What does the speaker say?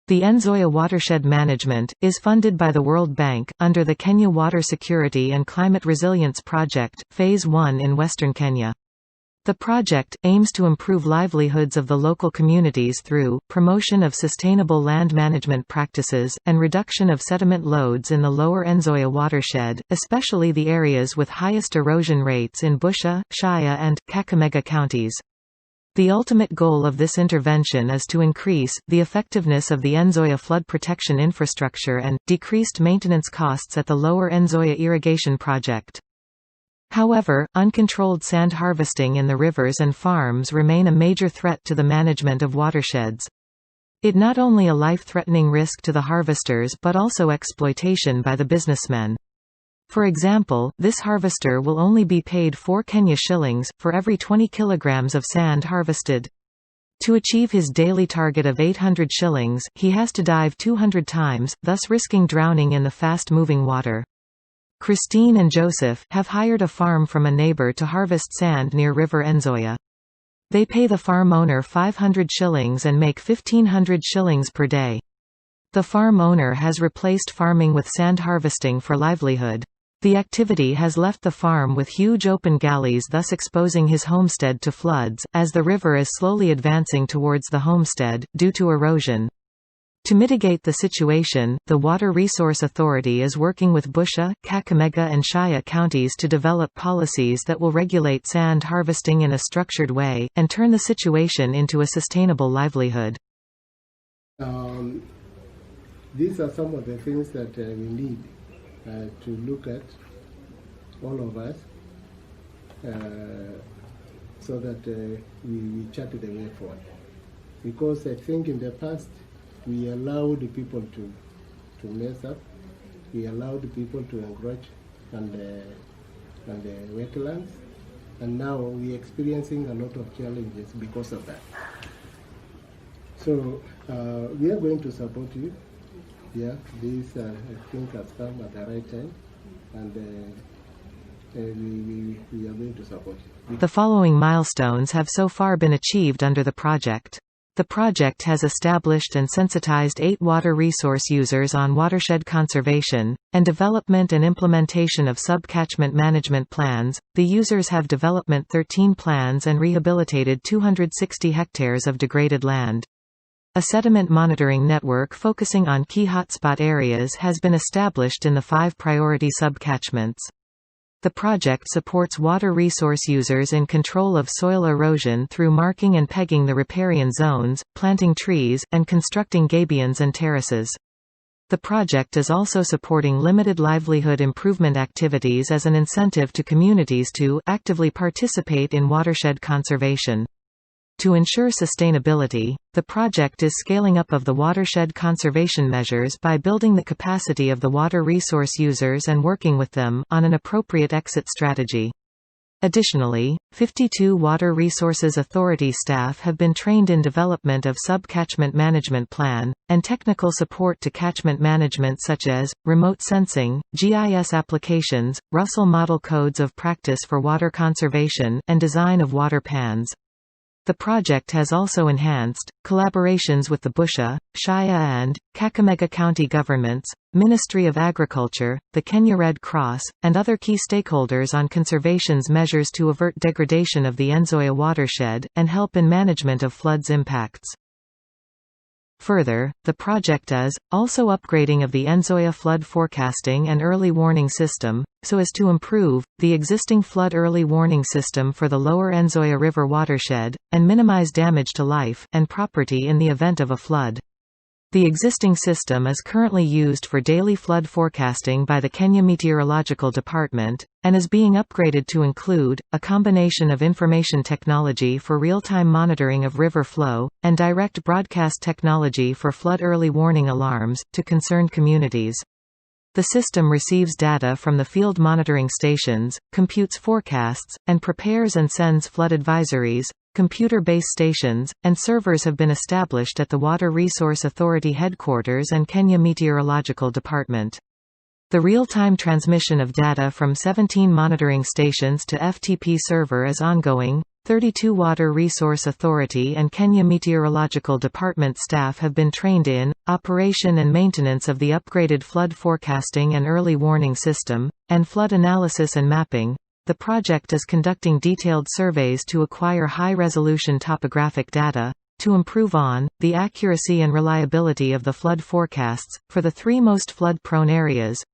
The Nzoia Watershed Management is funded by the World Bank, under the Kenya Water Security and Climate Resilience Project, Phase 1 in Western Kenya. The project aims to improve livelihoods of the local communities through promotion of sustainable land management practices, and reduction of sediment loads in the lower Nzoia watershed, especially the areas with highest erosion rates in Busia, Shire and Kakamega counties. The ultimate goal of this intervention is to increase the effectiveness of the Nzoia flood protection infrastructure and decreased maintenance costs at the lower Nzoia irrigation project. However, uncontrolled sand harvesting in the rivers and farms remain a major threat to the management of watersheds. It not only a life-threatening risk to the harvesters but also exploitation by the businessmen. For example, this harvester will only be paid 4 Kenya shillings for every 20 kilograms of sand harvested. To achieve his daily target of 800 shillings, he has to dive 200 times, thus risking drowning in the fast-moving water. Christine and Joseph have hired a farm from a neighbor to harvest sand near River Nzoia. They pay the farm owner 500 shillings and make 1,500 shillings per day. The farm owner has replaced farming with sand harvesting for livelihood. The activity has left the farm with huge open galleys, thus exposing his homestead to floods, as the river is slowly advancing towards the homestead, due to erosion. To mitigate the situation, the Water Resource Authority is working with Busia, Kakamega and Shire counties to develop policies that will regulate sand harvesting in a structured way, and turn the situation into a sustainable livelihood. These are some of the things that we need to look at, all of us, so that we chart the way forward. Because I think in the past we allowed people to mess up, we allowed people to encroach on the wetlands, and now we're experiencing a lot of challenges because of that. So we are going to support you. Yeah, this I think has come at the right time, and we are going to support you. The following milestones have so far been achieved under the project. The project has established and sensitized 8 water resource users on watershed conservation, and development and implementation of sub-catchment management plans. The users have development 13 plans and rehabilitated 260 hectares of degraded land. A sediment monitoring network focusing on key hotspot areas has been established in the 5 priority subcatchments. The project supports water resource users in control of soil erosion through marking and pegging the riparian zones, planting trees, and constructing gabions and terraces. The project is also supporting limited livelihood improvement activities as an incentive to communities to actively participate in watershed conservation. To ensure sustainability, the project is scaling up of the watershed conservation measures by building the capacity of the water resource users and working with them on an appropriate exit strategy. Additionally, 52 Water Resources Authority staff have been trained in development of sub-catchment management plan, and technical support to catchment management such as, remote sensing, GIS applications, Russell Model Codes of Practice for Water Conservation, and design of water pans. The project has also enhanced collaborations with the Busia, Shire and Kakamega County governments, Ministry of Agriculture, the Kenya Red Cross, and other key stakeholders on conservation's measures to avert degradation of the Nzoia watershed, and help in management of floods impacts. Further, the project is also upgrading of the Nzoia flood forecasting and early warning system, so as to improve the existing flood early warning system for the lower Nzoia River watershed, and minimize damage to life and property in the event of a flood. The existing system is currently used for daily flood forecasting by the Kenya Meteorological Department, and is being upgraded to include a combination of information technology for real-time monitoring of river flow, and direct broadcast technology for flood early warning alarms, to concerned communities. The system receives data from the field monitoring stations, computes forecasts, and prepares and sends flood advisories. Computer-based stations, and servers have been established at the Water Resource Authority headquarters and Kenya Meteorological Department. The real-time transmission of data from 17 monitoring stations to FTP server is ongoing. 32 Water Resource Authority and Kenya Meteorological Department staff have been trained in operation and maintenance of the upgraded flood forecasting and early warning system, and flood analysis and mapping. The project is conducting detailed surveys to acquire high-resolution topographic data to improve on the accuracy and reliability of the flood forecasts for the 3 most flood-prone areas,